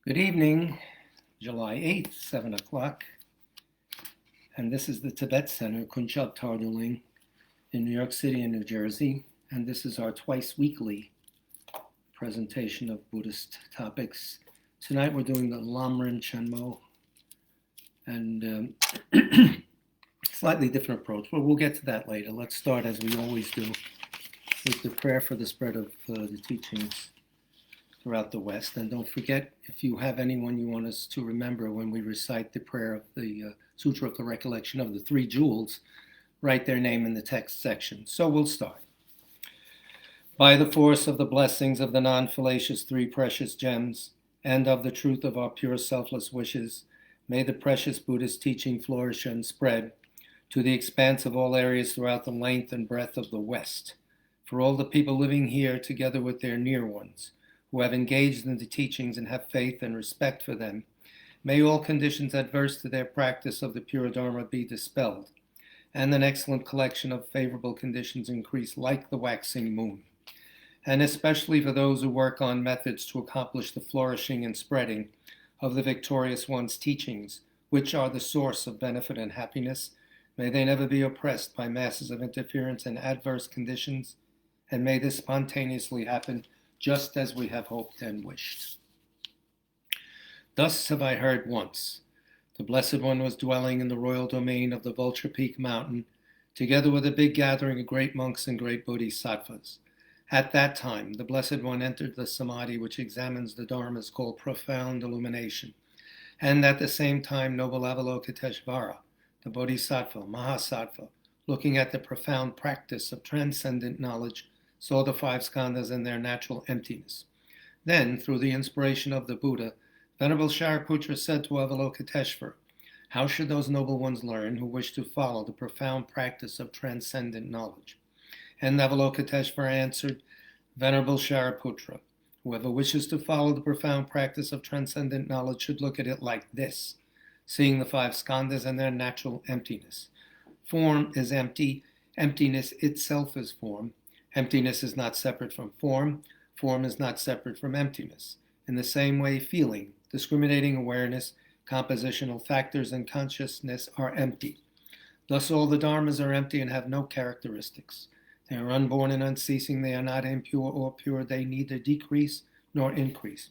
Good evening, July 8th, 7 o'clock. And this is the Tibet Center, Kunchab Tarduling, in New York City and New Jersey. And this is our twice weekly presentation of Buddhist topics. Tonight we're doing the Lam Rim Chen Mo, and slightly different approach, but we'll get to that later. Let's start, as we always do, with the prayer for the spread of the teachings throughout the West. And don't forget, if you have anyone you want us to remember when we recite the prayer of the Sutra of the Recollection of the Three Jewels, write their name in the text section. So we'll start. By the force of the blessings of the non-fallacious three precious gems, and of the truth of our pure selfless wishes, may the precious Buddhist teaching flourish and spread to the expanse of all areas throughout the length and breadth of the West, for all the people living here together with their near ones, who have engaged in the teachings and have faith and respect for them. May all conditions adverse to their practice of the pure Dharma be dispelled, and an excellent collection of favorable conditions increase like the waxing moon. And especially for those who work on methods to accomplish the flourishing and spreading of the victorious one's teachings, which are the source of benefit and happiness, may they never be oppressed by masses of interference and adverse conditions, and may this spontaneously happen just as we have hoped and wished. Thus have I heard once. The Blessed One was dwelling in the royal domain of the Vulture Peak Mountain, together with a big gathering of great monks and great bodhisattvas. At that time, the Blessed One entered the samadhi which examines the dharmas, called profound illumination, and at the same time noble Avalokiteshvara, the bodhisattva, mahasattva, looking at the profound practice of transcendent knowledge, saw the five skandhas in their natural emptiness. Then, through the inspiration of the Buddha, Venerable Shariputra said to Avalokiteshvara, how should those noble ones learn who wish to follow the profound practice of transcendent knowledge? And Avalokiteshvara answered, Venerable Shariputra, whoever wishes to follow the profound practice of transcendent knowledge should look at it like this, seeing the five skandhas and their natural emptiness. Form is empty, emptiness itself is form. Emptiness is not separate from form. Form is not separate from emptiness. In the same way, feeling, discriminating awareness, compositional factors, and consciousness are empty. Thus all the dharmas are empty and have no characteristics. They are unborn and unceasing. They are not impure or pure. They neither decrease nor increase.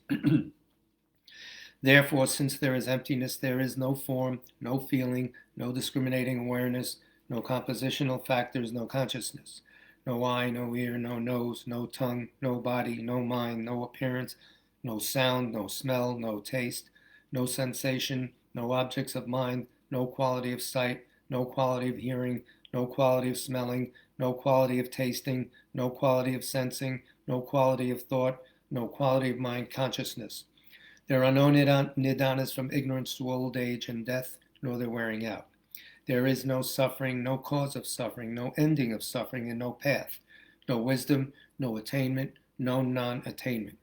Therefore, since there is emptiness, there is no form, no feeling, no discriminating awareness, no compositional factors, no consciousness. No eye, no ear, no nose, no tongue, no body, no mind, no appearance, no sound, no smell, no taste, no sensation, no objects of mind, no quality of sight, no quality of hearing, no quality of smelling, no quality of tasting, no quality of sensing, no quality of thought, no quality of mind consciousness. There are no nidanas from ignorance to old age and death, nor their wearing out. There is no suffering, no cause of suffering, no ending of suffering, and no path, no wisdom, no attainment, no non-attainment.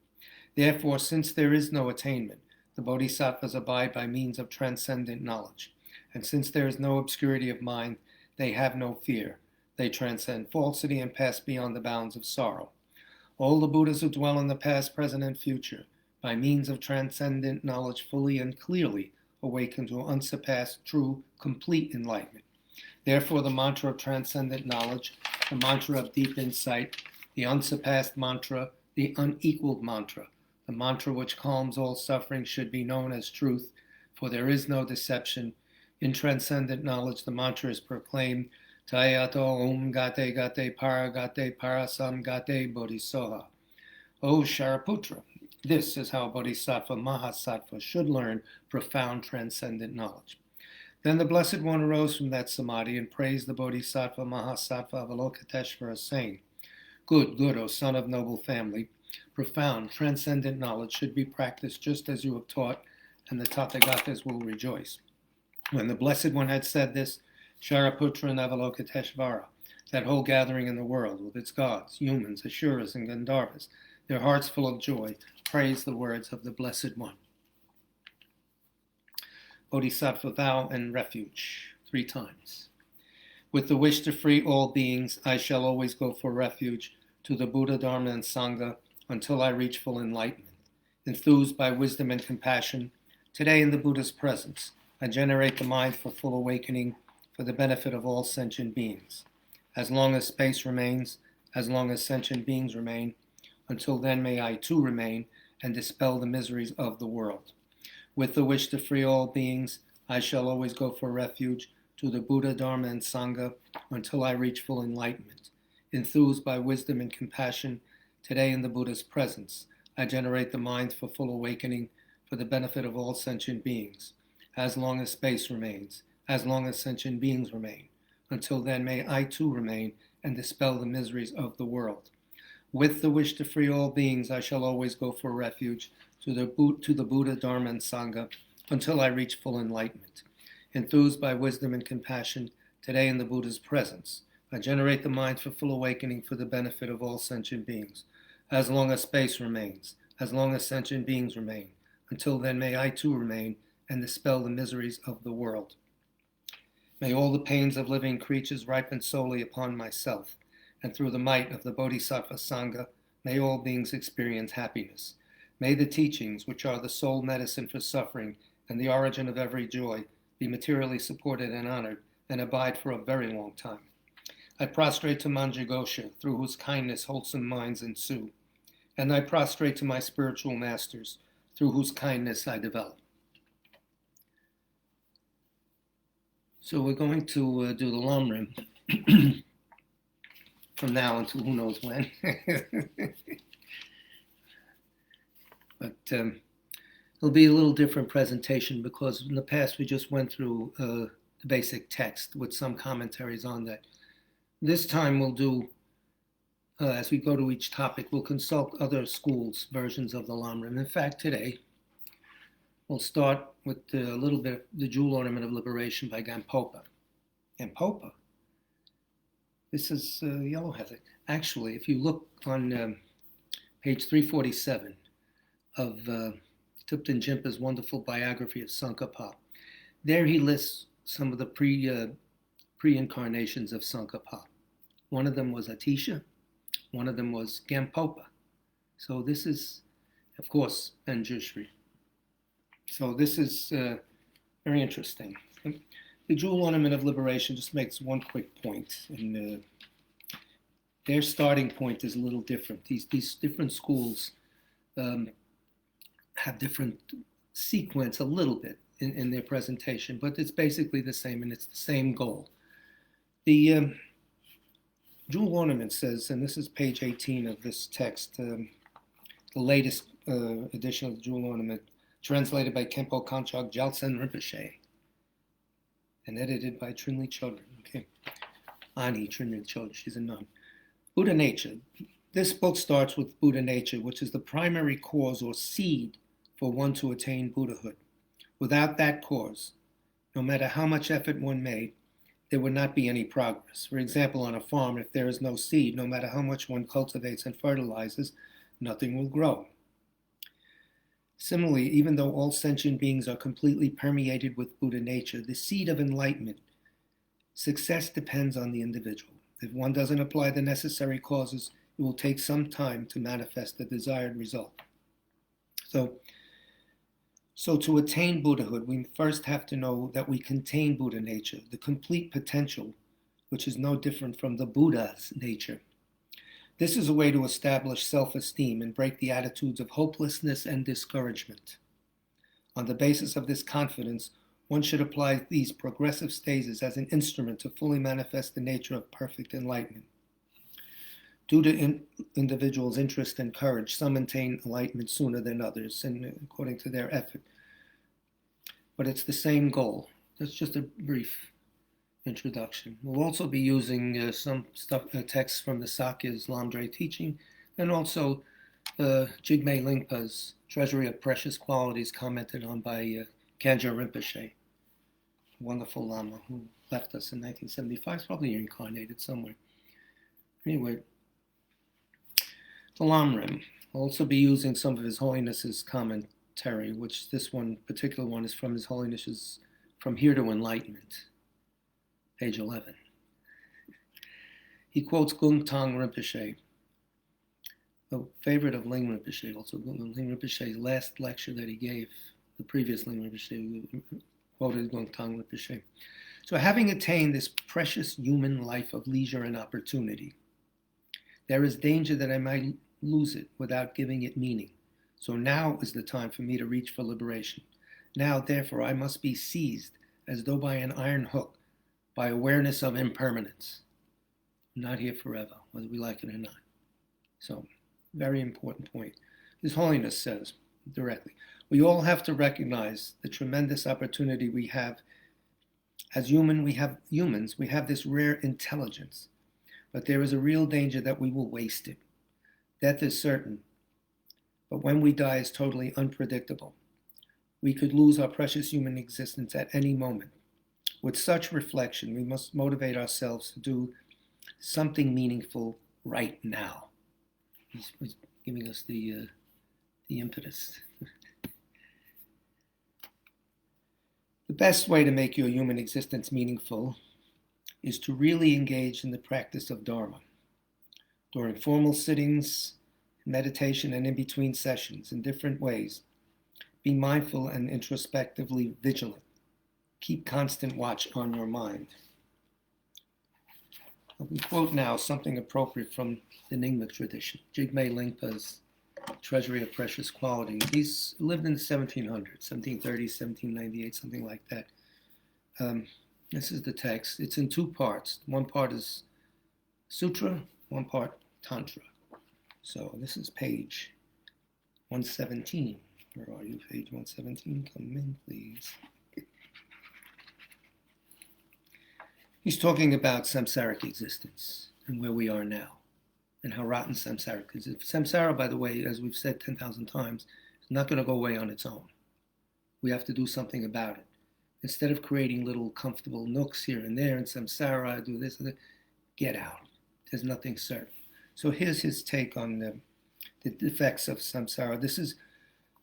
Therefore, since there is no attainment, the bodhisattvas abide by means of transcendent knowledge. And since there is no obscurity of mind, they have no fear. They transcend falsity and pass beyond the bounds of sorrow. All the Buddhas who dwell in the past, present, and future, by means of transcendent knowledge fully and clearly awaken to unsurpassed, true, complete enlightenment. Therefore, the mantra of transcendent knowledge, the mantra of deep insight, the unsurpassed mantra, the unequaled mantra, the mantra which calms all suffering should be known as truth, for there is no deception. In transcendent knowledge, the mantra is proclaimed, Tayato Om Gate Gate Parasam Gate Bodhisoha. O Shariputra, this is how Bodhisattva Mahasattva should learn profound transcendent knowledge. Then the Blessed One arose from that samadhi and praised the Bodhisattva Mahasattva Avalokiteshvara, saying, Good, O son of noble family, profound transcendent knowledge should be practiced just as you have taught, and the Tathagatas will rejoice. When the Blessed One had said this, Shariputra and Avalokiteshvara, that whole gathering in the world with its gods, humans, asuras, and gandharvas, their hearts full of joy, praise the words of the Blessed One. Bodhisattva vow and refuge 3 times. With the wish to free all beings, I shall always go for refuge to the Buddha, Dharma, and Sangha until I reach full enlightenment. Enthused by wisdom and compassion, today in the Buddha's presence, I generate the mind for full awakening for the benefit of all sentient beings. As long as space remains, as long as sentient beings remain, until then may I too remain and dispel the miseries of the world. With the wish to free all beings, I shall always go for refuge to the Buddha, Dharma, and Sangha until I reach full enlightenment. Enthused by wisdom and compassion, today in the Buddha's presence, I generate the mind for full awakening for the benefit of all sentient beings. As long as space remains, as long as sentient beings remain, until then may I too remain and dispel the miseries of the world. With the wish to free all beings, I shall always go for refuge to the Buddha, Dharma, and Sangha until I reach full enlightenment. Enthused by wisdom and compassion, today in the Buddha's presence, I generate the mind for full awakening for the benefit of all sentient beings. As long as space remains, as long as sentient beings remain, until then may I too remain and dispel the miseries of the world. May all the pains of living creatures ripen solely upon myself, and through the might of the Bodhisattva Sangha, may all beings experience happiness. May the teachings, which are the sole medicine for suffering and the origin of every joy, be materially supported and honored, and abide for a very long time. I prostrate to Manjugosha, through whose kindness wholesome minds ensue, and I prostrate to my spiritual masters, through whose kindness I develop. So we're going to do the Lam Rim from now until who knows when. But it'll be a little different presentation because in the past we just went through the basic text with some commentaries on that. This time we'll do, as we go to each topic, we'll consult other schools' versions of the Lam Rim. In fact, today we'll start with a little bit of the Jewel Ornament of Liberation by Gampopa. Gampopa? This is Yellow Heather. Actually, if you look on page 347 of Thupten Jinpa's wonderful biography of Tsongkhapa, there he lists some of the pre-incarnations of Tsongkhapa. One of them was Atisha, one of them was Gampopa. So this is, of course, Manjushri. So this is very interesting. The Jewel Ornament of Liberation just makes one quick point, and their starting point is a little different. These different schools have different sequence a little bit in their presentation, but it's basically the same, and it's the same goal. The Jewel Ornament says, and this is page 18 of this text, the latest edition of the Jewel Ornament, translated by Khenpo Kanchog Gyaltsen Rinpoche, and edited by Trinley Chodron. Okay, Ani Trinley Chodron, she's a nun. Buddha nature. This book starts with Buddha nature, which is the primary cause or seed for one to attain Buddhahood. Without that cause, no matter how much effort one made, there would not be any progress. For example, on a farm, if there is no seed, no matter how much one cultivates and fertilizes, nothing will grow. Similarly, even though all sentient beings are completely permeated with Buddha nature, the seed of enlightenment, success depends on the individual. If one doesn't apply the necessary causes, it will take some time to manifest the desired result. So to attain Buddhahood, we first have to know that we contain Buddha nature, the complete potential, which is no different from the Buddha's nature. This is a way to establish self-esteem and break the attitudes of hopelessness and discouragement. On the basis of this confidence, one should apply these progressive stages as an instrument to fully manifest the nature of perfect enlightenment. Due to individuals' interest and courage, some attain enlightenment sooner than others, and according to their effort. But it's the same goal. That's just a brief introduction. We'll also be using some texts from the Sakya's Lamdre teaching, and also Jigme Lingpa's Treasury of Precious Qualities, commented on by Kanja Rinpoche, a wonderful Lama who left us in 1975, probably reincarnated somewhere. Anyway, the Lam Rim. We'll also be using some of His Holiness's commentary, which this particular one is from His Holiness's From Here to Enlightenment, page 11. He quotes Gung Tang Rinpoche. a favorite of Lam Rim Chen, also Lam Rim Chen's last lecture that he gave, the previous Lam Rim Chen, quoted Gongtang Rinpoche. So having attained this precious human life of leisure and opportunity, there is danger that I might lose it without giving it meaning. So now is the time for me to reach for liberation. Now, therefore, I must be seized as though by an iron hook, by awareness of impermanence. I'm not here forever, whether we like it or not. So, very important point. His Holiness says directly, we all have to recognize the tremendous opportunity we have. As humans, we have this rare intelligence, but there is a real danger that we will waste it. Death is certain, but when we die is totally unpredictable. We could lose our precious human existence at any moment. With such reflection, we must motivate ourselves to do something meaningful right now. He's giving us the impetus. The best way to make your human existence meaningful is to really engage in the practice of Dharma. During formal sittings, meditation, and in between sessions in different ways, be mindful and introspectively vigilant. Keep constant watch on your mind. We quote now something appropriate from the Nyingma tradition, Jigme Lingpa's Treasury of Precious Quality. He's lived in the 1700s, 1730s, 1798, something like that. This is the text. It's in two parts. One part is Sutra, one part Tantra. So this is page 117. Where are you? Page 117. Come in, please. He's talking about samsaric existence and where we are now and how rotten samsaric is. Samsara, by the way, as we've said 10,000 times, is not going to go away on its own. We have to do something about it. Instead of creating little comfortable nooks here and there in samsara, do this and that, get out. There's nothing certain. So here's his take on the defects of samsara. This is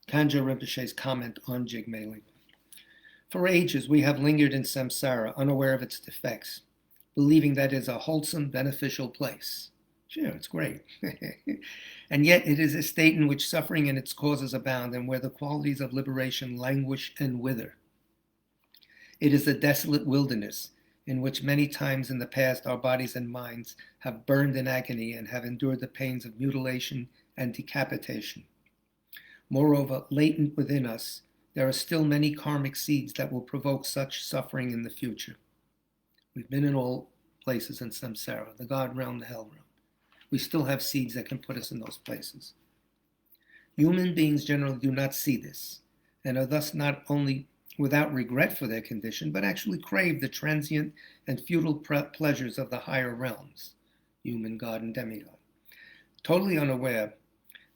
Kanjo Rinpoche's comment on Jigme Lingpa. For ages, we have lingered in samsara, unaware of its defects, believing that it is a wholesome, beneficial place. Sure, it's great. And yet it is a state in which suffering and its causes abound and where the qualities of liberation languish and wither. It is a desolate wilderness in which many times in the past our bodies and minds have burned in agony and have endured the pains of mutilation and decapitation. Moreover, latent within us, there are still many karmic seeds that will provoke such suffering in the future. We've been in all places in samsara, the God realm, the hell realm. We still have seeds that can put us in those places. Human beings generally do not see this, and are thus not only without regret for their condition, but actually crave the transient and futile pleasures of the higher realms, human, God, and demigod. Totally unaware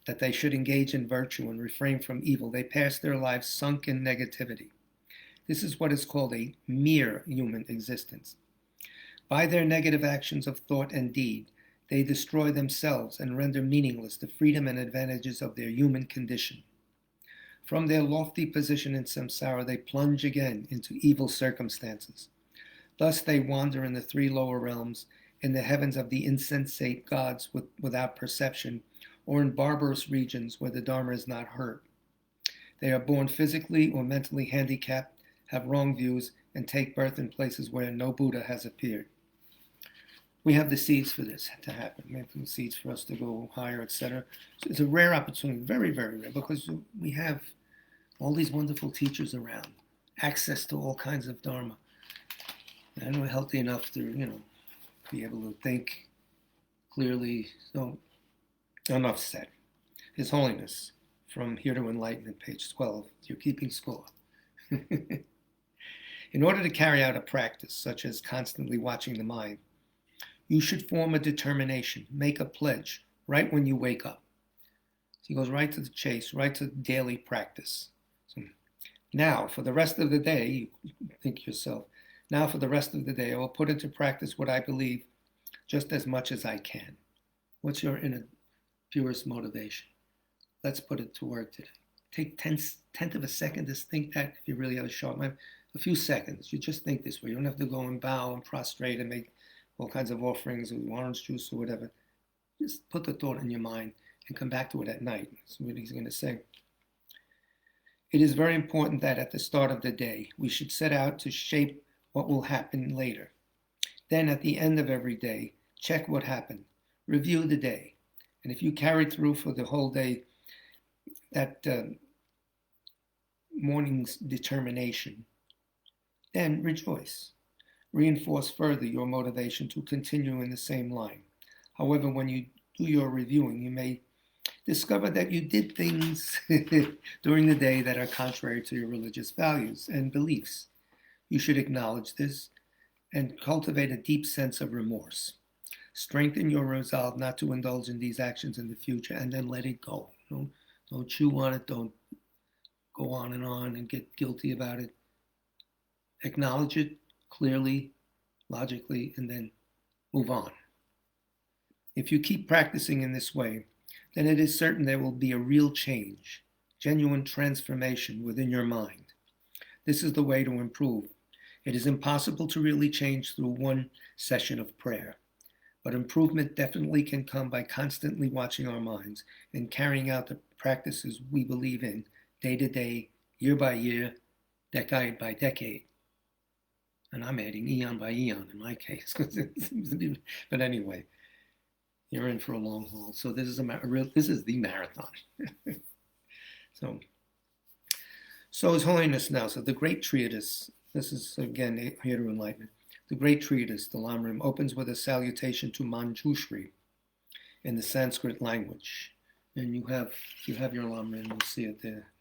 that they should engage in virtue and refrain from evil, they pass their lives sunk in negativity. This is what is called a mere human existence. By their negative actions of thought and deed, they destroy themselves and render meaningless the freedom and advantages of their human condition. From their lofty position in samsara, they plunge again into evil circumstances. Thus they wander in the three lower realms, in the heavens of the insensate gods without perception, or in barbarous regions where the Dharma is not heard. They are born physically or mentally handicapped, have wrong views, and take birth in places where no Buddha has appeared. We have the seeds for this to happen. We have the seeds for us to go higher, etc. So it's a rare opportunity, very, very rare, because we have all these wonderful teachers around, access to all kinds of Dharma. And we're healthy enough to, be able to think clearly. So enough said. His Holiness, from Here to Enlightenment, page 12. You're keeping score. In order to carry out a practice, such as constantly watching the mind, you should form a determination, make a pledge, right when you wake up. So he goes right to the chase, right to daily practice. So now, for the rest of the day, you think yourself, now for the rest of the day, I will put into practice what I believe just as much as I can. What's your inner purest motivation? Let's put it to work today. Take tenth of a second to think that, if you really have a sharp mind. A few seconds. You just think this way. You don't have to go and bow and prostrate and make all kinds of offerings of orange juice or whatever. Just put the thought in your mind and come back to it at night. That's what he's going to say. It is very important that at the start of the day, we should set out to shape what will happen later. Then at the end of every day, check what happened, review the day. And if you carried through for the whole day that morning's determination, then rejoice. Reinforce further your motivation to continue in the same line. However, when you do your reviewing, you may discover that you did things during the day that are contrary to your religious values and beliefs. You should acknowledge this and cultivate a deep sense of remorse. Strengthen your resolve not to indulge in these actions in the future, and then let it go. Don't chew on it. Don't go on and get guilty about it. Acknowledge it clearly, logically, and then move on. If you keep practicing in this way, then it is certain there will be a real change, genuine transformation within your mind. This is the way to improve. It is impossible to really change through one session of prayer, but improvement definitely can come by constantly watching our minds and carrying out the practices we believe in day to day, year by year, decade by decade. And I'm adding eon by eon in my case. But anyway, you're in for a long haul. So this is the marathon. So His Holiness now, so the great treatise, this is again here to enlightenment. The great treatise, the Lam Rim, opens with a salutation to Manjushri in the Sanskrit language. And you have your Lam Rim, you'll see it there.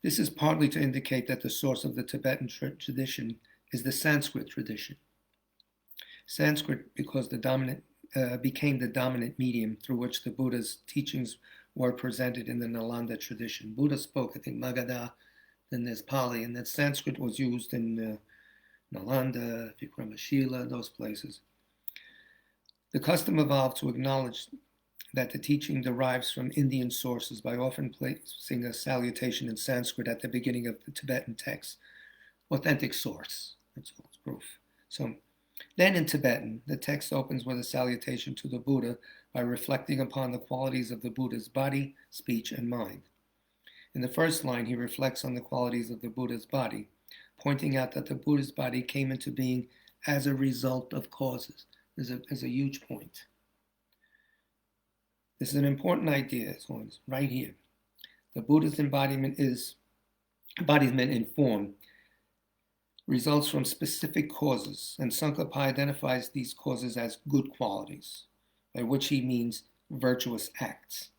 This is partly to indicate that the source of the Tibetan tradition is the Sanskrit tradition. Sanskrit because became the dominant medium through which the Buddha's teachings were presented in the Nalanda tradition. Buddha spoke, I think, Magadha, then there's Pali, and then Sanskrit was used in Nalanda, Vikramashila, those places. The custom evolved to acknowledge that the teaching derives from Indian sources by often placing a salutation in Sanskrit at the beginning of the Tibetan text. Authentic source, that's all, it's proof. So then in Tibetan, the text opens with a salutation to the Buddha by reflecting upon the qualities of the Buddha's body, speech, and mind. In the first line, he reflects on the qualities of the Buddha's body, pointing out that the Buddha's body came into being as a result of causes. Is a huge point. This is an important idea, right here. The Buddha's embodiment in form results from specific causes, and Tsongkhapa identifies these causes as good qualities, by which he means virtuous acts.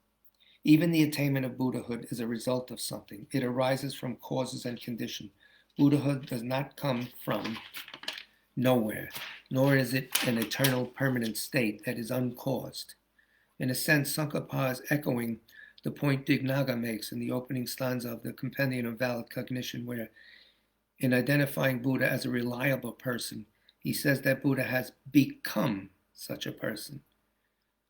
Even the attainment of Buddhahood is a result of something. It arises from causes and conditions. Buddhahood does not come from nowhere, nor is it an eternal permanent state that is uncaused. In a sense, Tsongkhapa is echoing the point Dignaga makes in the opening stanza of the Compendium of Valid Cognition, where, in identifying Buddha as a reliable person, he says that Buddha has become such a person.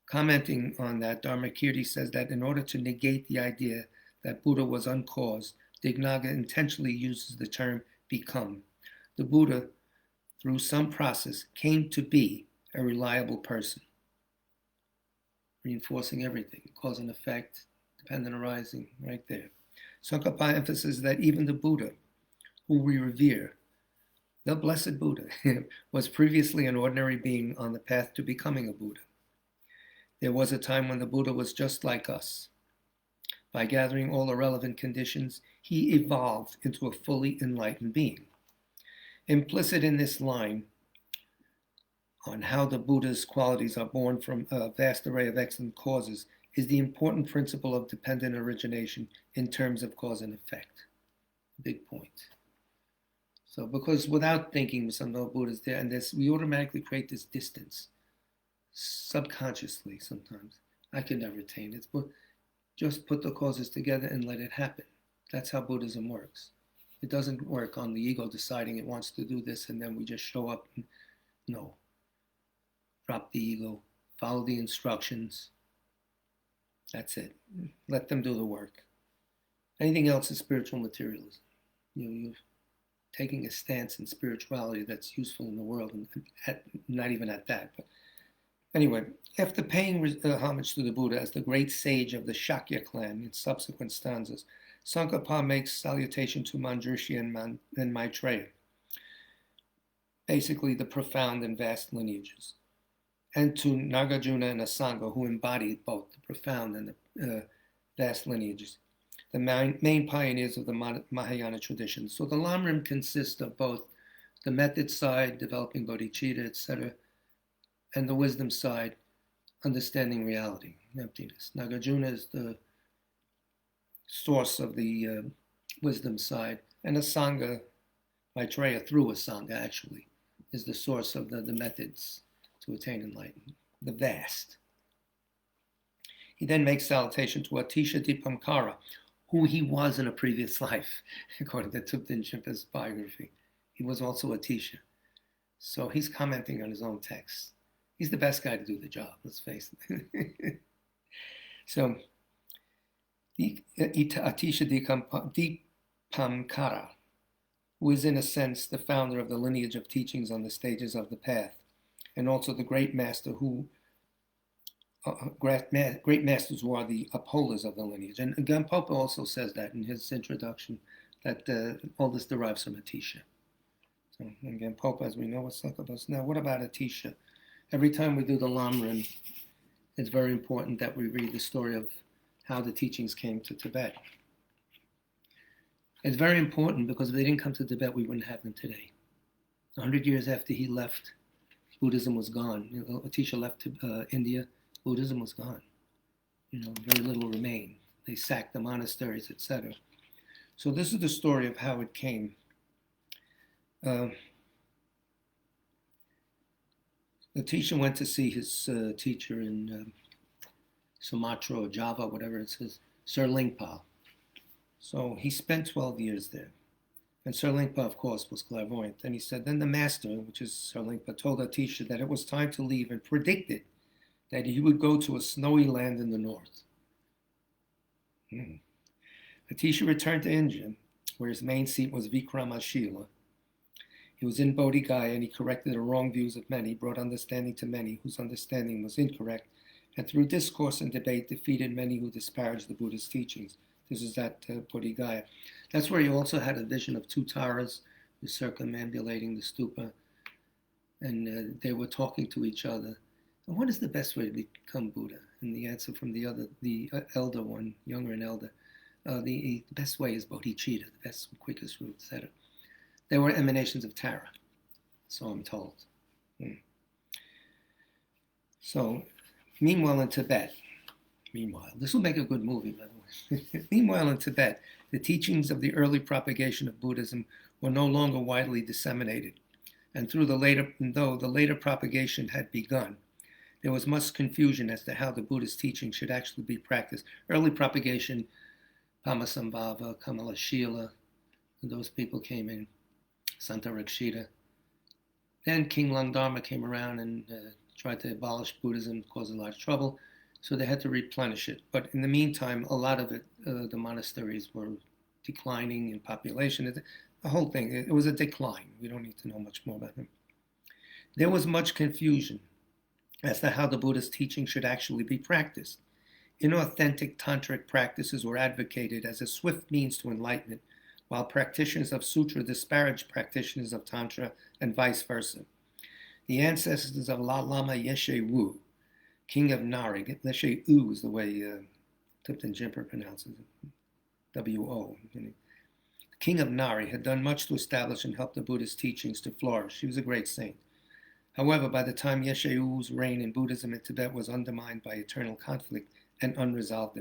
Commenting on that, Dharmakirti says that in order to negate the idea that Buddha was uncaused, Dignaga intentionally uses the term become. The Buddha, through some process, came to be a reliable person, reinforcing everything, cause and effect, dependent arising, right there. Tsongkhapa emphasizes that even the Buddha, who we revere, the blessed Buddha, was previously an ordinary being on the path to becoming a Buddha. There was a time when the Buddha was just like us. By gathering all the relevant conditions, he evolved into a fully enlightened being. Implicit in this line on how the Buddha's qualities are born from a vast array of excellent causes is the important principle of dependent origination in terms of cause and effect. Big point. So because without thinking some no Buddha's there, and we automatically create this distance, subconsciously sometimes. I can never attain it, but just put the causes together and let it happen. That's how Buddhism works. It doesn't work on the ego deciding it wants to do this and then we just show up. No. Drop the ego, follow the instructions. That's it. Let them do the work. Anything else is spiritual materialism. You're taking a stance in spirituality that's useful in the world, and not even at that, but Anyway, after paying homage to the Buddha as the great sage of the Shakya clan in subsequent stanzas, Tsongkhapa makes salutation to Manjushri and Maitreya, basically the profound and vast lineages, and to Nagarjuna and Asanga, who embodied both the profound and the vast lineages, the main pioneers of the Mahayana tradition. So the Lam Rim consists of both the method side, developing bodhicitta, etc., and the wisdom side, understanding reality, emptiness. Nagarjuna is the source of the wisdom side, and Asanga, Maitreya through Asanga actually, is the source of the methods to attain enlightenment, the vast. He then makes salutation to Ttcfbklive, who he was in a previous life, according to Ttcfbklive's biography. He was also a Tisha. So he's commenting on his own text. He's the best guy to do the job, let's face it. So, Ttcfbklive, who is in a sense the founder of the lineage of teachings on the stages of the path, and also the great master who, great masters who are the upholders of the lineage. And Gampopa also says that in his introduction, that all this derives from Atisha. So, and Gampopa, as we know, is Tsongkhapa. Now, what about Atisha? Every time we do the Lam Rim, it's very important that we read the story of how the teachings came to Tibet. It's very important because if they didn't come to Tibet, we wouldn't have them today. 100 years after he left, Buddhism was gone. Atisha left India, Buddhism was gone. Very little remained. They sacked the monasteries, etc. So this is the story of how it came. Atisha went to see his teacher in Sumatra or Java, whatever it says, Sir Lingpa. So he spent 12 years there. And Sir Lingpa, of course, was clairvoyant. And he said, then the master, which is Sir Lingpa, told Atisha that it was time to leave and predicted that he would go to a snowy land in the north. Atisha returned to India, where his main seat was Vikramashila. He was in Bodhi Gaya, and he corrected the wrong views of many, brought understanding to many whose understanding was incorrect, and through discourse and debate defeated many who disparaged the Buddha's teachings. This is at Bodhi Gaya. That's where he also had a vision of two Taras circumambulating the stupa, and they were talking to each other. And what is the best way to become Buddha? And the answer from the elder one, younger and elder, the best way is bodhicitta, the best, quickest route, etc. They were emanations of Tara, so I'm told. So, meanwhile in Tibet, this will make a good movie, by the way. Meanwhile in Tibet, the teachings of the early propagation of Buddhism were no longer widely disseminated, and though the later propagation had begun, there was much confusion as to how the Buddhist teaching should actually be practiced. Early propagation, Pamasambhava, Kamalashila, those people came in, Santa Rakshita. Then King Langdharma came around and tried to abolish Buddhism, caused a lot of trouble, so they had to replenish it. But in the meantime, a lot of it, the monasteries were declining in population. The whole thing, it was a decline. We don't need to know much more about them. There was much confusion as to how the Buddhist teaching should actually be practiced. Inauthentic tantric practices were advocated as a swift means to enlightenment, while practitioners of sutra disparaged practitioners of tantra and vice versa. The ancestors of Lama Yeshe Wu, king of Nari, Yeshe Wu is the way Thupten Jinpa pronounces it, W-O. The king of Nari had done much to establish and help the Buddhist teachings to flourish. He was a great saint. However, by the time Yeshe Wu's reign in Buddhism in Tibet was undermined by eternal conflict and unresolved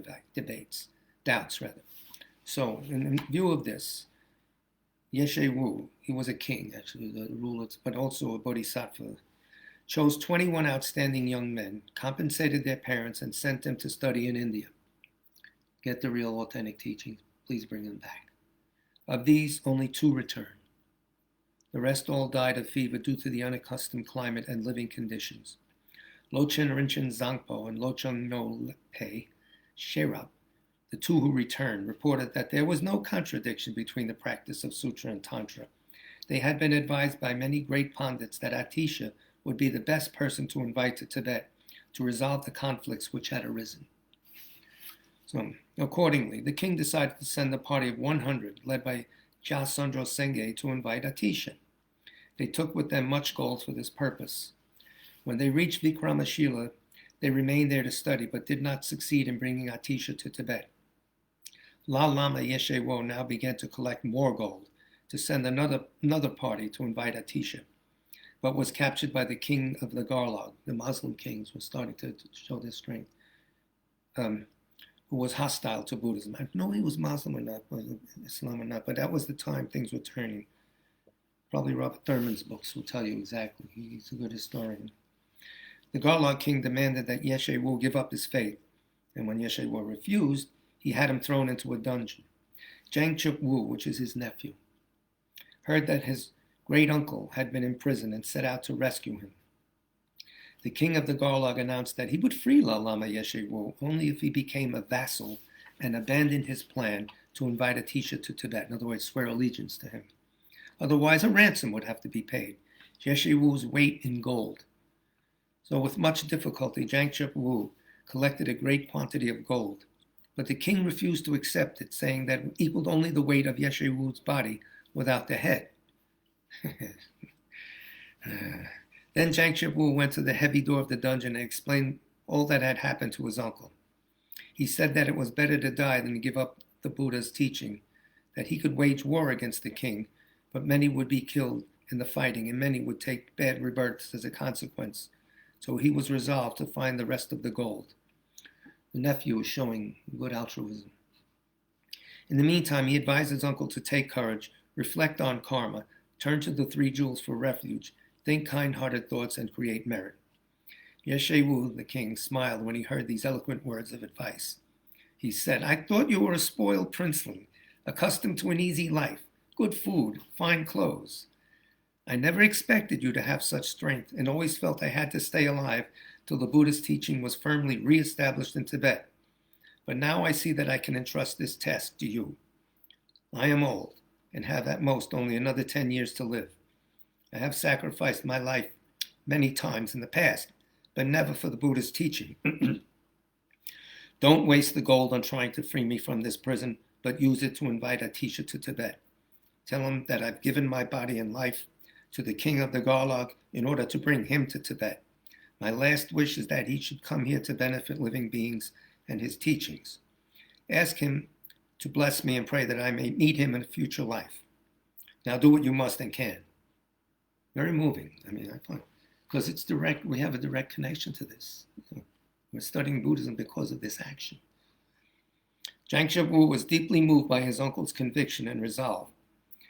doubts. So, in view of this, Yeshe Wu, he was a king, actually, the ruler, but also a bodhisattva, chose 21 outstanding young men, compensated their parents, and sent them to study in India. Get the real authentic teachings. Please bring them back. Of these, only 2 returned. The rest all died of fever due to the unaccustomed climate and living conditions. Lochen Rinchen Zangpo and Locheng No Pe Sherab, the 2 who returned, reported that there was no contradiction between the practice of Sutra and Tantra. They had been advised by many great pundits that Atisha would be the best person to invite to Tibet, to resolve the conflicts which had arisen. So, accordingly, the king decided to send a party of 100, led by Ja Sundro Senge, to invite Atisha. They took with them much gold for this purpose. When they reached Vikramashila, they remained there to study, but did not succeed in bringing Atisha to Tibet. La Lama Yeshe Wo now began to collect more gold to send another party to invite Atisha, but was captured by the king of the Garlog. The Muslim kings were starting to show their strength, who was hostile to Buddhism. I don't know if he was Muslim or not, or Islam or not, but that was the time things were turning. Probably Robert Thurman's books will tell you exactly. He's a good historian. The Garlog king demanded that Yeshe Wu give up his faith, and when Yeshe Wu refused, he had him thrown into a dungeon. Jangchup Wu, which is his nephew, heard that his great-uncle had been imprisoned and set out to rescue him. The king of the Garlog announced that he would free La Lama Yeshe Wu only if he became a vassal and abandoned his plan to invite Atisha to Tibet, in other words, swear allegiance to him. Otherwise, a ransom would have to be paid, Yeshe Wu's weight in gold. So with much difficulty, Jangchup Wu collected a great quantity of gold, but the king refused to accept it, saying that it equaled only the weight of Yeshe Wu's body without the head. Then Jangchup Wu went to the heavy door of the dungeon and explained all that had happened to his uncle. He said that it was better to die than to give up the Buddha's teaching, that he could wage war against the king, but many would be killed in the fighting, and many would take bad rebirths as a consequence. So he was resolved to find the rest of the gold. The nephew was showing good altruism. In the meantime, he advised his uncle to take courage, reflect on karma, turn to the three jewels for refuge, think kind-hearted thoughts, and create merit. Yeshe Wu, the king, smiled when he heard these eloquent words of advice. He said, "I thought you were a spoiled princeling, accustomed to an easy life, good food, fine clothes. I never expected you to have such strength and always felt I had to stay alive till the Buddhist teaching was firmly re-established in Tibet. But now I see that I can entrust this task to you. I am old and have at most only another 10 years to live. I have sacrificed my life many times in the past, but never for the Buddhist teaching. Don't waste the gold on trying to free me from this prison, but use it to invite Atisha to Tibet. Tell him that I've given my body and life to the king of the Garlog in order to bring him to Tibet. My last wish is that he should come here to benefit living beings and his teachings. Ask him to bless me and pray that I may meet him in a future life. Now do what you must and can." Very moving. I mean, I thought, because it's direct, we have a direct connection to this. We're studying Buddhism because of this action. Jangchup Wu was deeply moved by his uncle's conviction and resolve,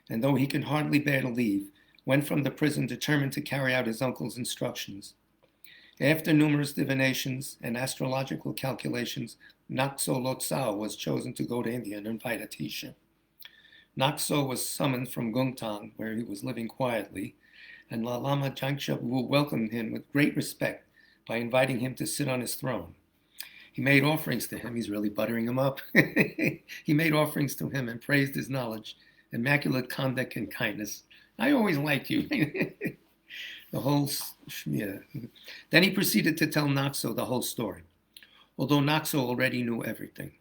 and though he could hardly bear to leave, went from the prison determined to carry out his uncle's instructions. After numerous divinations and astrological calculations, Nakso Lotso was chosen to go to India and invite Atisha. Nakso was summoned from Gungtang, where he was living quietly, and La Lama Jangchup Wu welcomed him with great respect by inviting him to sit on his throne. He made offerings to him. He's really buttering him up. He made offerings to him and praised his knowledge, immaculate conduct, and kindness. I always liked you. Then he proceeded to tell Nakso the whole story. Although Nakso already knew everything,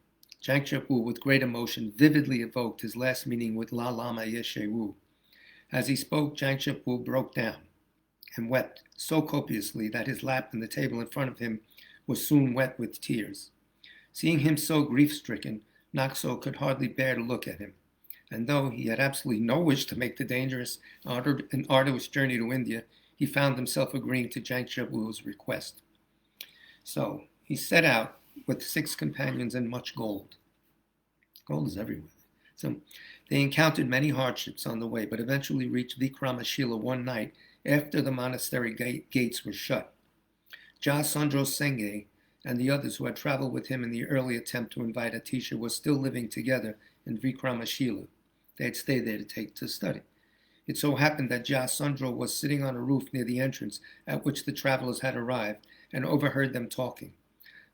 Jangchup Wu, with great emotion, vividly evoked his last meeting with La Lama Yeshe Wu. As he spoke, Jangchup Wu broke down and wept so copiously that his lap and the table in front of him was soon wet with tears. Seeing him so grief-stricken, Nakso could hardly bear to look at him, and though he had absolutely no wish to make the dangerous and arduous journey to India, he found himself agreeing to Jangchup Wu's request. So he set out with 6 companions and much gold. Gold is everywhere. So they encountered many hardships on the way, but eventually reached Vikramashila one night after the monastery gates were shut. Ja Sundro Senge and the others who had traveled with him in the early attempt to invite Atisha were still living together in Vikramashila. They had stayed there to study. It so happened that Ja Sundro was sitting on a roof near the entrance at which the travelers had arrived and overheard them talking.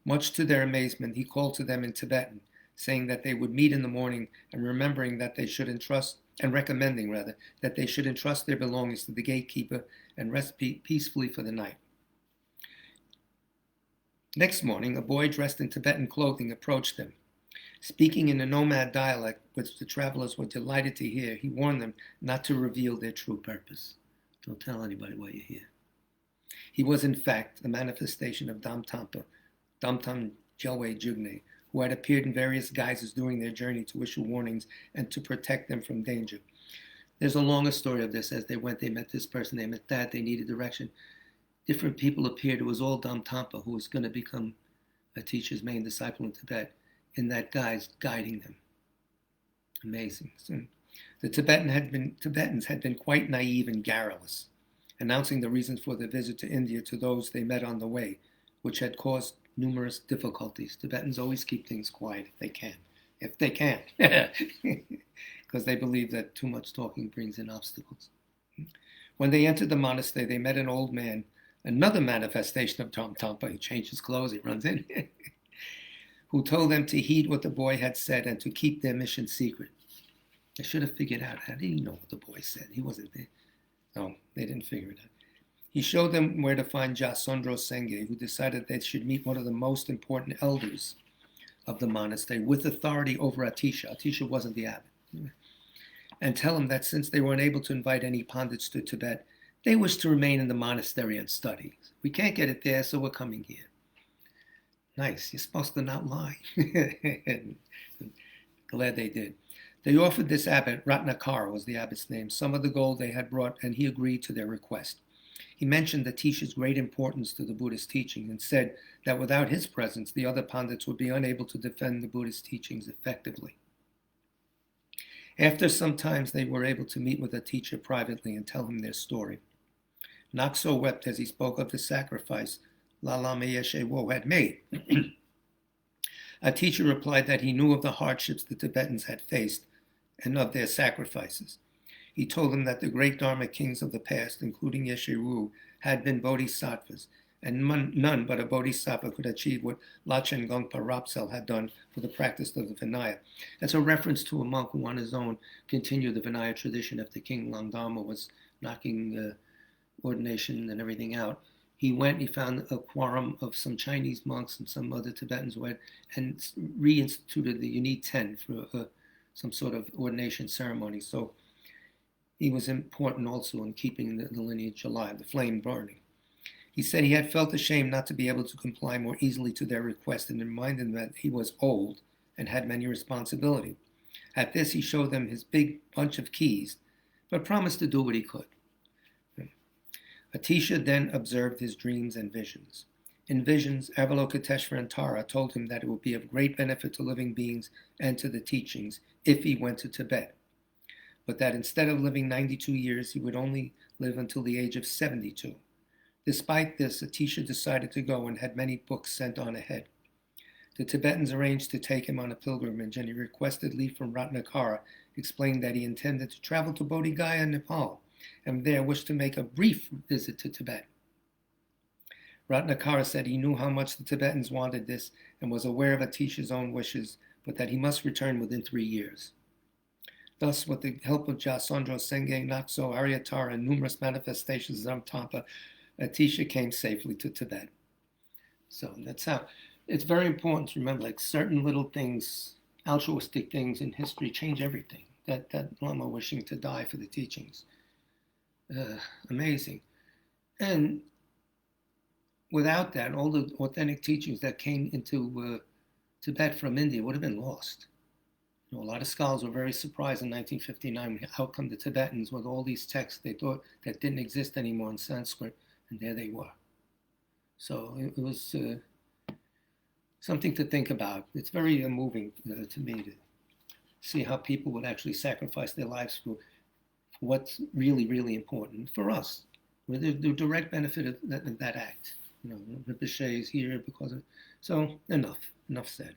Much to their amazement, he called to them in Tibetan, saying that they would meet in the morning and recommending that they should entrust their belongings to the gatekeeper and rest peacefully for the night. Next morning, a boy dressed in Tibetan clothing approached them. Speaking in a nomad dialect, which the travelers were delighted to hear, he warned them not to reveal their true purpose. Don't tell anybody what you hear. He was, in fact, the manifestation of Ttcfbklive, who had appeared in various guises during their journey to issue warnings and to protect them from danger. There's a longer story of this. As they went, they met this person, they met that, they needed direction. Different people appeared. It was all Dhamtampa, who was going to become a teacher's main disciple in Tibet, in that guise, guiding them. Amazing. So the Tibetans had been quite naive and garrulous, announcing the reasons for their visit to India to those they met on the way, which had caused numerous difficulties. Tibetans always keep things quiet if they can. If they can. Because they believe that too much talking brings in obstacles. When they entered the monastery, they met an old man, another manifestation of Dhamtampa. He changed his clothes, he runs in, who told them to heed what the boy had said and to keep their mission secret. I should have figured out. How did he know what the boy said? He wasn't there. No, they didn't figure it out. He showed them where to find Jasondro Senge, who decided they should meet one of the most important elders of the monastery with authority over Atisha. Atisha wasn't the abbot. And tell him that since they were unable to invite any pandits to Tibet, they wish to remain in the monastery and study. We can't get it there, so we're coming here. Nice. You're supposed to not lie. Glad they did. They offered this abbot, Ratnakara was the abbot's name, some of the gold they had brought, and he agreed to their request. He mentioned Atisha's great importance to the Buddhist teaching and said that without his presence, the other pandits would be unable to defend the Buddhist teachings effectively. After some time, they were able to meet with Atisha privately and tell him their story. Nakso wept as he spoke of the sacrifice LAMRIMJUL82020 had made. Atisha replied that he knew of the hardships the Tibetans had faced and of their sacrifices. He told them that the great Dharma kings of the past, including Yeshe-Ru, had been bodhisattvas, and none but a bodhisattva could achieve what Lachen Gongpa Rapsel had done for the practice of the Vinaya. That's a reference to a monk who on his own continued the Vinaya tradition after King Langdharma was knocking ordination and everything out. He went, he found a quorum of some Chinese monks and some other Tibetans who had, and reinstituted you need 10 for some sort of ordination ceremony. So he was important also in keeping the lineage alive, the flame burning. He said he had felt ashamed not to be able to comply more easily to their request and reminded them that he was old and had many responsibilities. At this, he showed them his big bunch of keys, but promised to do what he could. Atisha then observed his dreams and visions. In visions, Avalokiteshvara and Tara told him that it would be of great benefit to living beings and to the teachings if he went to Tibet, but that instead of living 92 years, he would only live until the age of 72. Despite this, Atisha decided to go and had many books sent on ahead. The Tibetans arranged to take him on a pilgrimage, and he requested leave from Ratnakara, explaining that he intended to travel to Bodh Gaya, Nepal, and there wished to make a brief visit to Tibet. Ratnakara said he knew how much the Tibetans wanted this and was aware of Atisha's own wishes, but that he must return within 3 years. Thus, with the help of Jasondro Senge, Nakso, Aryatara, and numerous manifestations of Dhamtampa, Atisha came safely to Tibet. So that's how. It's very important to remember, like certain little things, altruistic things in history change everything. That Lama wishing to die for the teachings. Amazing. And without that, all the authentic teachings that came into Tibet from India would have been lost. You know, a lot of scholars were very surprised in 1959 how come the Tibetans with all these texts they thought that didn't exist anymore in Sanskrit, and there they were. So it was something to think about. It's very moving to me to see how people would actually sacrifice their lives for what's really, really important for us. With the direct benefit of that act. You know, Rinpoche is here because of. So enough said.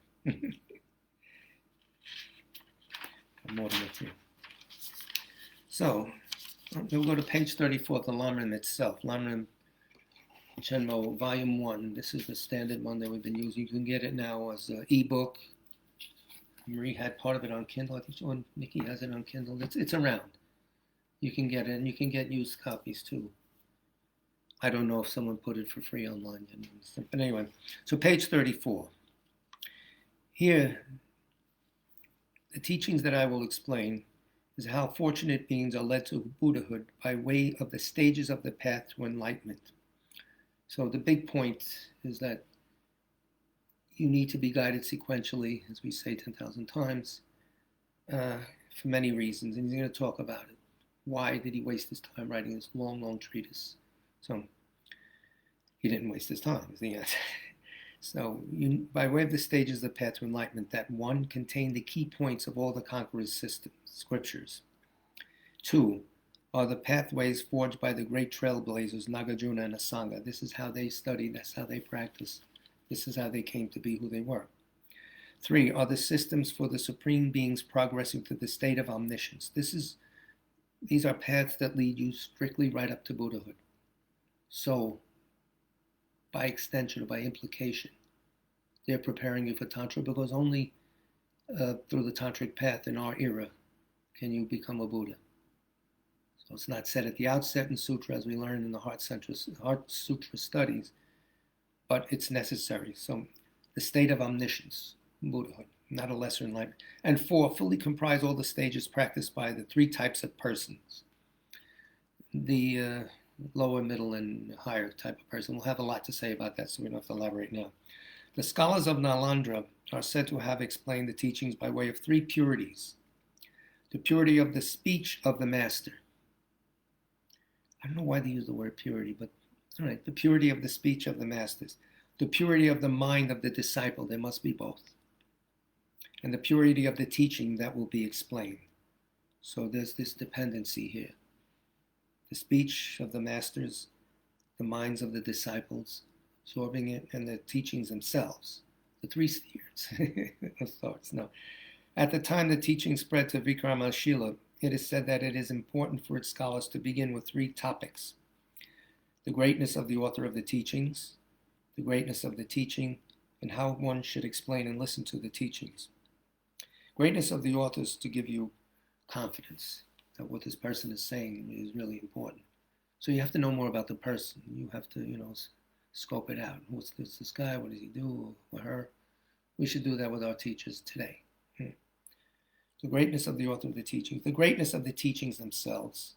More than that. So we'll go to page 34 of the Lam Rim itself. Lam Rim Chen Mo, Volume 1. This is the standard one that we've been using. You can get it now as an ebook. Marie had part of it on Kindle. I think Nikki has it on Kindle. It's around. You can get it, and you can get used copies too. I don't know if someone put it for free online. But anyway, so page 34. Here, the teachings that I will explain is how fortunate beings are led to Buddhahood by way of the stages of the path to enlightenment. So the big point is that you need to be guided sequentially, as we say 10,000 times, for many reasons. And he's going to talk about it. Why did he waste his time writing this long, long treatise? So he didn't waste his time, is the answer. So by way of the stages of the path to enlightenment, that 1, contain the key points of all the conquerors' systems, scriptures. 2, are the pathways forged by the great trailblazers, Nagarjuna and Asanga. This is how they studied, that's how they practiced. This is how they came to be who they were. 3, are the systems for the supreme beings progressing to the state of omniscience. These are paths that lead you strictly right up to Buddhahood. So, by extension or by implication, they're preparing you for Tantra, because only through the Tantric path in our era can you become a Buddha. So it's not said at the outset in Sutra, as we learn in the Heart Sutra studies, but it's necessary. So the state of omniscience, Buddhahood, not a lesser enlightenment. And 4, fully comprise all the stages practiced by the 3 types of persons. The lower, middle, and higher type of person. We'll have a lot to say about that, so we don't have to elaborate now. The scholars of Nalanda are said to have explained the teachings by way of 3 purities. The purity of the speech of the master. I don't know why they use the word purity, but all right, the purity of the speech of the masters. The purity of the mind of the disciple, there must be both. And the purity of the teaching that will be explained. So there's this dependency here. The speech of the masters, the minds of the disciples, absorbing it, and the teachings themselves, the 3 spheres of thoughts. No. At the time the teaching spread to Vikramasila, it is said that it is important for its scholars to begin with 3 topics. The greatness of the author of the teachings, the greatness of the teaching, and how one should explain and listen to the teachings. Greatness of the author is to give you confidence that what this person is saying is really important. So you have to know more about the person. You have to, scope it out. What's this guy? What does he do? Or her? We should do that with our teachers today. The greatness of the author of the teachings, the greatness of the teachings themselves,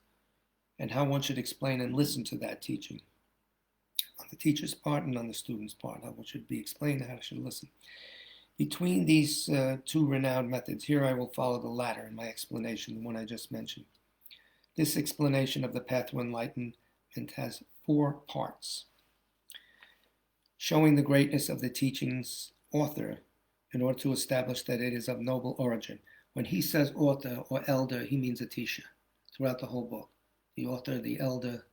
and how one should explain and listen to that teaching. On the teacher's part and on the student's part, how one should be explained, how one should listen. Between these 2 renowned methods, here I will follow the latter in my explanation, the one I just mentioned. This explanation of the path to enlightenment has 4 parts. Showing the greatness of the teaching's author in order to establish that it is of noble origin. When he says author or elder, he means a teacher throughout the whole book. The author, the elder,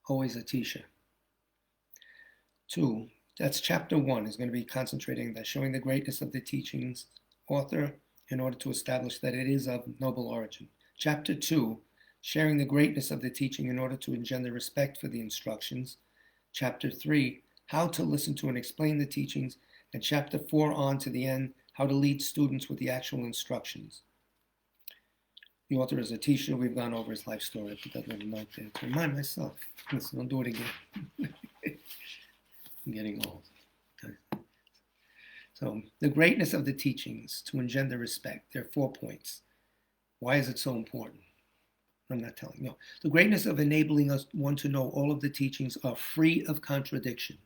always a teacher. 2, that's chapter 1, is going to be concentrating on that, showing the greatness of the teaching's author in order to establish that it is of noble origin. Chapter 2, sharing the greatness of the teaching in order to engender respect for the instructions. Chapter 3, how to listen to and explain the teachings. And chapter 4 on to the end, how to lead students with the actual instructions. The author is a teacher. We've gone over his life story. I put that little note there to remind myself. Listen, don't do it again. I'm getting old. Okay. So the greatness of the teachings to engender respect. There are 4 points. Why is it so important? I'm not telling you. No. The greatness of enabling us one to know all of the teachings are free of contradiction,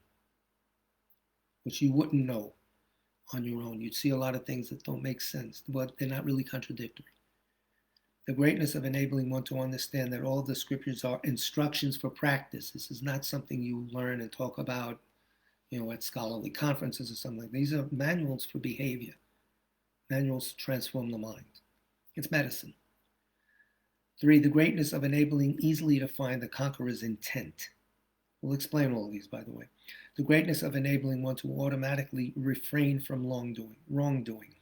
which you wouldn't know on your own. You'd see a lot of things that don't make sense, but they're not really contradictory. The greatness of enabling one to understand that all of the scriptures are instructions for practice. This is not something you learn and talk about, at scholarly conferences or something like that. These are manuals for behavior, manuals to transform the mind. It's medicine. 3, the greatness of enabling easily to find the conqueror's intent. We'll explain all of these, by the way. The greatness of enabling one to automatically refrain from wrongdoing.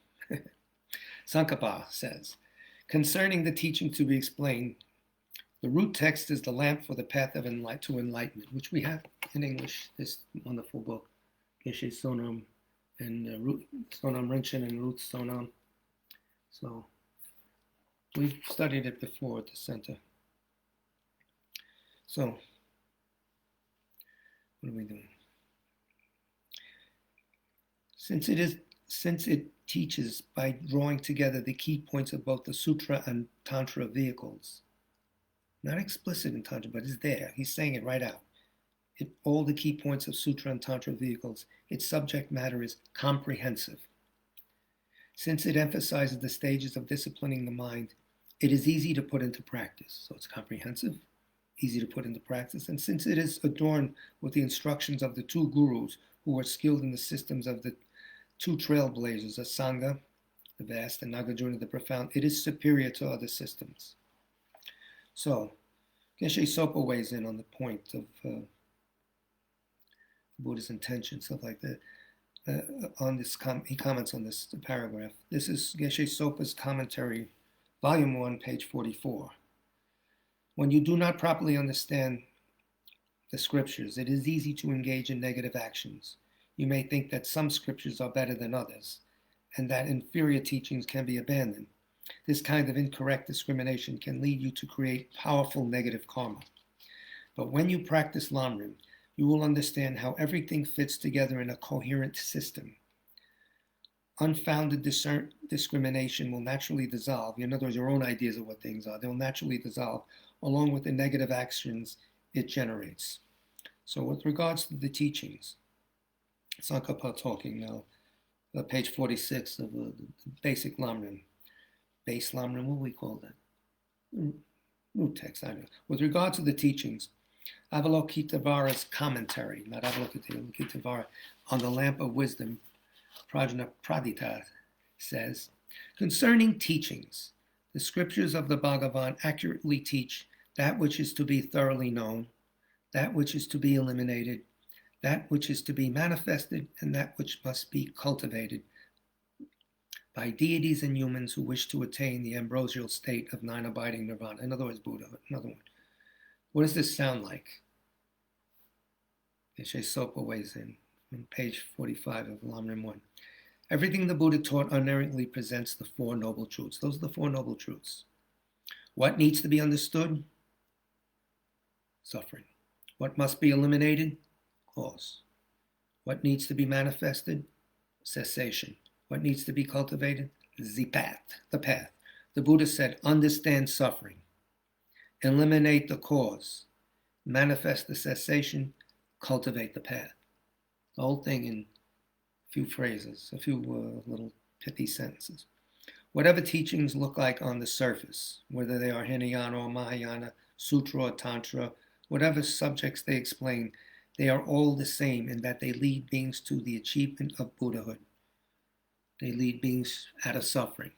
Tsongkhapa says, concerning the teaching to be explained, the root text is the lamp for the path of to enlightenment, which we have in English, this wonderful book, Geshe Sonam and Sonam Rinchen and Ruth Sonam. So we've studied it before at the center. So What are we doing? Since it teaches by drawing together the key points of both the Sutra and Tantra vehicles, not explicit in Tantra, but it's there. He's saying it right out. All the key points of Sutra and Tantra vehicles, its subject matter is comprehensive. Since it emphasizes the stages of disciplining the mind, it is easy to put into practice. So it's comprehensive, easy to put into practice. And since it is adorned with the instructions of the two gurus who were skilled in the systems of the two trailblazers, Asanga, the vast, and Nagarjuna, the profound, it is superior to other systems. So, Geshe Sopa weighs in on the point of Buddha's intention, stuff like that. On this, he comments on this paragraph. This is Geshe Sopa's commentary, Volume 1, page 44. When you do not properly understand the scriptures, it is easy to engage in negative actions. You may think that some scriptures are better than others, and that inferior teachings can be abandoned. This kind of incorrect discrimination can lead you to create powerful negative karma. But when you practice Lam Rim, you will understand how everything fits together in a coherent system. Unfounded discrimination will naturally dissolve. In other words, your own ideas of what things are, they'll naturally dissolve along with the negative actions it generates. So with regards to the teachings, Tsongkhapa talking now, page 46 of the basic Lam Rim. Base Lam Rim, what do we call that? New text, I don't know. With regard to the teachings, Avalokiteshvara's commentary, not Avalokiteshvara, on the Lamp of Wisdom, Prajnapradita, says, concerning teachings, the scriptures of the Bhagavan accurately teach that which is to be thoroughly known, that which is to be eliminated, that which is to be manifested, and that which must be cultivated by deities and humans who wish to attain the ambrosial state of non-abiding nirvana. In other words, Buddha. Another one. What does this sound like? Geshe Sopa weighs in on page 45 of Lam Rim 1. Everything the Buddha taught unerringly presents the Four Noble Truths. Those are the Four Noble Truths. What needs to be understood? Suffering. What must be eliminated? Cause. What needs to be manifested? Cessation. What needs to be cultivated? The path. The path. The Buddha said, understand suffering. Eliminate the cause. Manifest the cessation. Cultivate the path. The whole thing in a few phrases, a few little pithy sentences. Whatever teachings look like on the surface, whether they are Hinayana or Mahayana, Sutra or Tantra, whatever subjects they explain, they are all the same in that they lead beings to the achievement of Buddhahood. They lead beings out of suffering.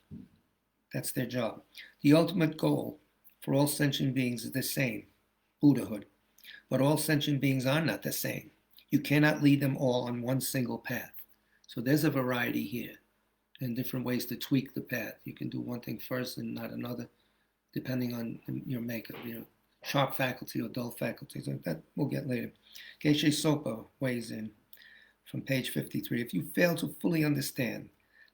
That's their job. The ultimate goal for all sentient beings is the same, Buddhahood. But all sentient beings are not the same. You cannot lead them all on one single path. So there's a variety here and different ways to tweak the path. You can do one thing first and not another, depending on your makeup, sharp faculty or dull faculty. So that we'll get later. Geshe Sopa weighs in from page 53. If you fail to fully understand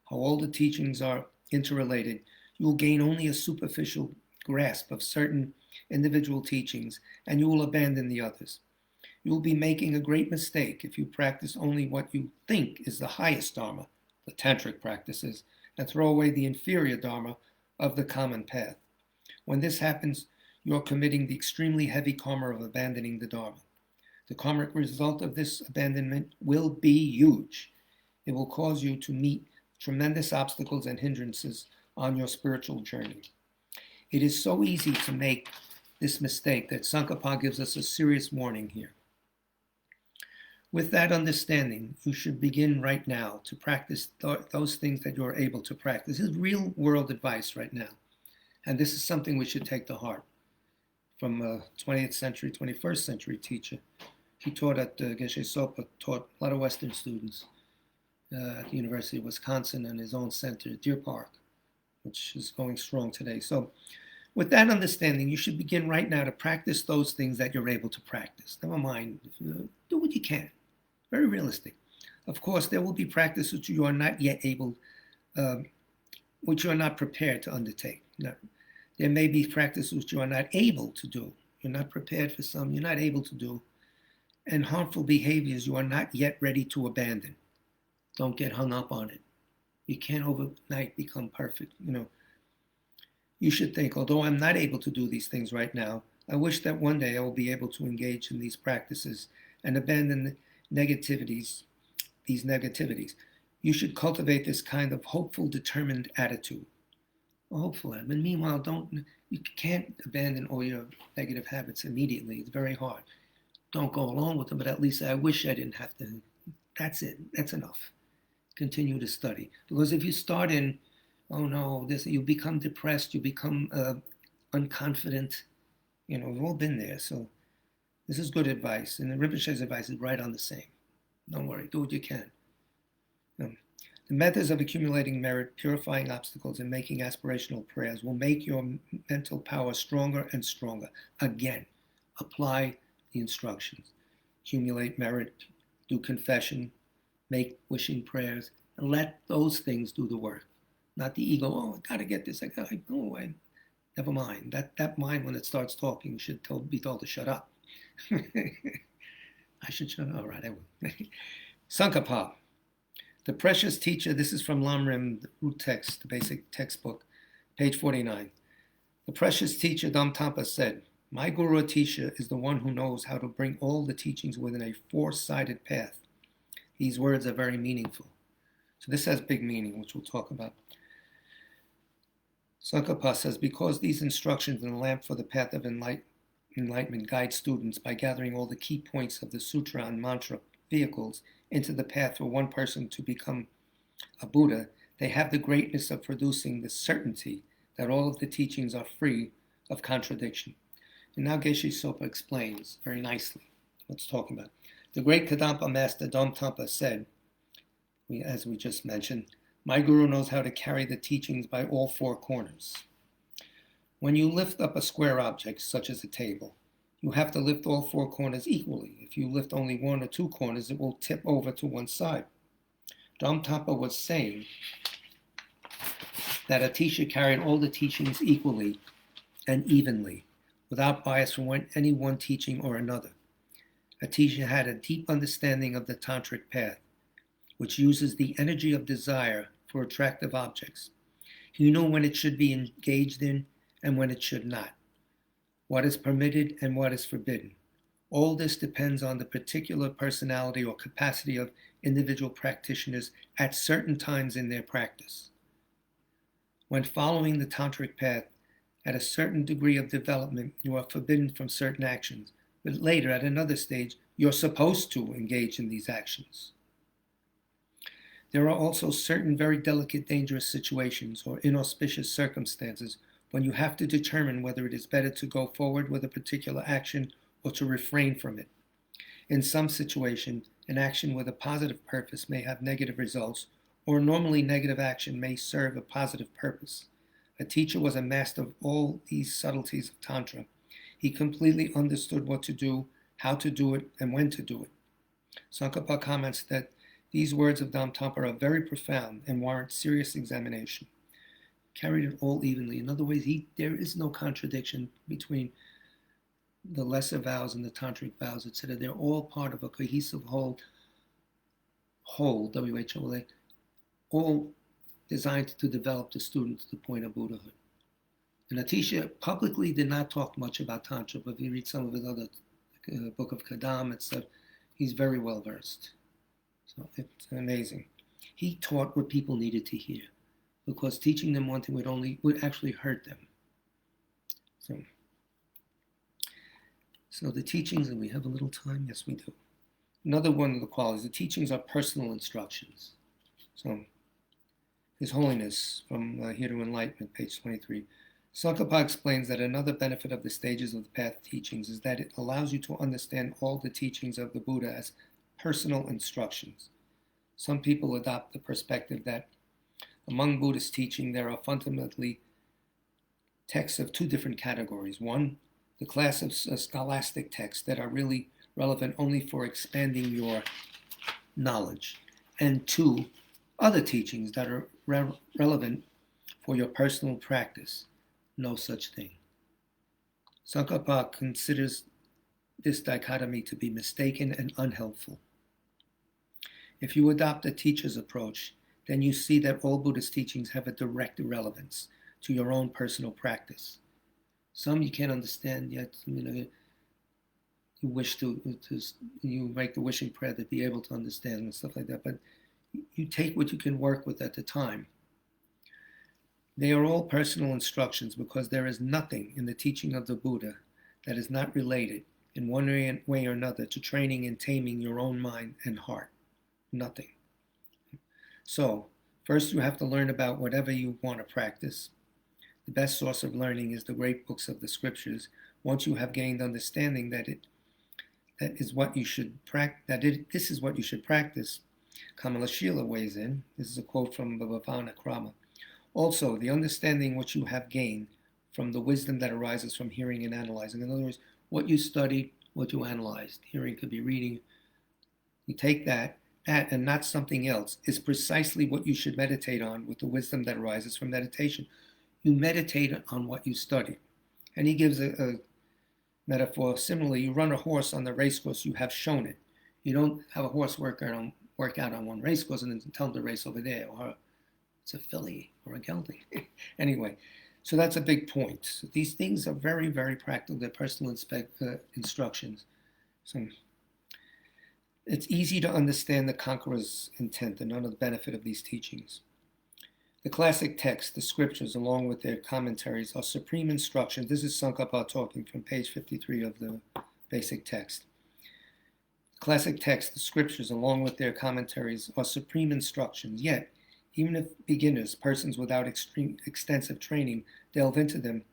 how all the teachings are interrelated, you will gain only a superficial grasp of certain individual teachings, and you will abandon the others. You will be making a great mistake if you practice only what you think is the highest Dharma, the tantric practices, and throw away the inferior Dharma of the common path. When this happens, you are committing the extremely heavy karma of abandoning the Dharma. The karmic result of this abandonment will be huge. It will cause you to meet tremendous obstacles and hindrances on your spiritual journey. It is so easy to make this mistake that Tsongkhapa gives us a serious warning here. With that understanding, you should begin right now to practice those things that you're able to practice. This is real world advice right now. And this is something we should take to heart from a 20th century, 21st century teacher. He taught at Geshe Sopa, taught a lot of Western students at the University of Wisconsin and his own center, Deer Park, which is going strong today. So with that understanding, you should begin right now to practice those things that you're able to practice. Never mind, do what you can. Very realistic. Of course, there will be practice which you are not yet able, which you are not prepared to undertake. There may be practice which you are not able to do. You're not prepared for some, you're not able to do. and harmful behaviors you are not yet ready to abandon. Don't get hung up on it. You can't overnight become perfect. You should think, although I'm not able to do these things right now, I wish that one day I will be able to engage in these practices and abandon these negativities. You should cultivate this kind of hopeful, determined attitude. Hopeful. And meanwhile, you can't abandon all your negative habits immediately. It's very hard. Don't go along with them, but at least I wish I didn't have to. That's it. That's enough. Continue to study. Because if you start in, oh no, you become depressed, you become unconfident. We've all been there. So this is good advice. And the Rinpoche's advice is right on the same. Don't worry. Do what you can. The methods of accumulating merit, purifying obstacles, and making aspirational prayers will make your mental power stronger and stronger. Again, apply the instructions. Accumulate merit, do confession, make wishing prayers, and let those things do the work. Not the ego, I got to get this, never mind. That mind, when it starts talking, should be told to shut up. I should shut up. All right, I will. Tsongkhapa. The precious teacher, this is from Lam Rim, the root text, the basic textbook, page 49. The precious teacher Tsongkhapa said, my Guru Atisha is the one who knows how to bring all the teachings within a four-sided path. These words are very meaningful. So this has big meaning, which we'll talk about. Tsongkhapa says, because these instructions in the lamp for the path of enlightenment guide students by gathering all the key points of the sutra and mantra vehicles into the path for one person to become a Buddha, they have the greatness of producing the certainty that all of the teachings are free of contradiction. And now Geshe Sopa explains very nicely what's talking about. The great Kadampa master Tsongkhapa said, as we just mentioned, my guru knows how to carry the teachings by all four corners. When you lift up a square object, such as a table, you have to lift all four corners equally. If you lift only one or two corners, it will tip over to one side. Tsongkhapa was saying that Atisha carried all the teachings equally and evenly, without bias from any one teaching or another. Atisha had a deep understanding of the tantric path, which uses the energy of desire for attractive objects. He knew when it should be engaged in and when it should not, what is permitted and what is forbidden. All this depends on the particular personality or capacity of individual practitioners at certain times in their practice. When following the tantric path, at a certain degree of development, you are forbidden from certain actions, but later, at another stage, you're supposed to engage in these actions. There are also certain very delicate, dangerous situations or inauspicious circumstances when you have to determine whether it is better to go forward with a particular action or to refrain from it. In some situations, an action with a positive purpose may have negative results, or normally negative action may serve a positive purpose. A teacher was a master of all these subtleties of Tantra. He completely understood what to do, how to do it, and when to do it. Tsongkhapa comments that these words of Tsongkhapa are very profound and warrant serious examination. Carried it all evenly. In other words, there is no contradiction between the lesser vows and the tantric vows, etc. They're all part of a cohesive whole, W-H-O-L-A, all designed to develop the student to the point of Buddhahood. And Atisha publicly did not talk much about Tantra, but if you read some of his other book of Kadam, etc., he's very well versed. So it's amazing. He taught what people needed to hear, because teaching them one thing would actually hurt them. So the teachings, and we have a little time? Yes, we do. Another one of the qualities, the teachings are personal instructions. So, His Holiness, from Here to Enlightenment, page 23. Tsongkhapa explains that another benefit of the stages of the path teachings is that it allows you to understand all the teachings of the Buddha as personal instructions. Some people adopt the perspective that among Buddhist teaching there are fundamentally texts of two different categories. One, the class of scholastic texts that are really relevant only for expanding your knowledge. And two, other teachings that are relevant for your personal practice. No such thing. Tsongkhapa considers this dichotomy to be mistaken and unhelpful. If you adopt a teacher's approach, then you see that all Buddhist teachings have a direct relevance to your own personal practice. Some you can't understand yet. You wish you make the wishing prayer to be able to understand and stuff like that. But you take what you can work with at the time. They are all personal instructions because there is nothing in the teaching of the Buddha that is not related in one way or another to training and taming your own mind and heart. Nothing. So, first you have to learn about whatever you want to practice. The best source of learning is the great books of the scriptures. Once you have gained understanding that this is what you should practice, Kamalashila weighs in. This is a quote from Bhavana Krama. Also, the understanding which you have gained from the wisdom that arises from hearing and analyzing. In other words, what you studied, what you analyzed. Hearing could be reading. You take that and not something else, is precisely what you should meditate on with the wisdom that arises from meditation. You meditate on what you study. And he gives a metaphor. Similarly, you run a horse on the race course, you have shown it. You don't have a horse work out on one race course and then tell him to race over there, or it's a filly or a gelding. Anyway, so that's a big point. So these things are very, very practical. They're personal instructions. So it's easy to understand the conqueror's intent and none of the benefit of these teachings. The classic text, the scriptures, along with their commentaries, are supreme instructions. This is Tsongkhapa talking from page 53 of the basic text. Classic text, the scriptures, along with their commentaries, are supreme instructions. Yet, even if beginners, persons without extensive training, delve into them,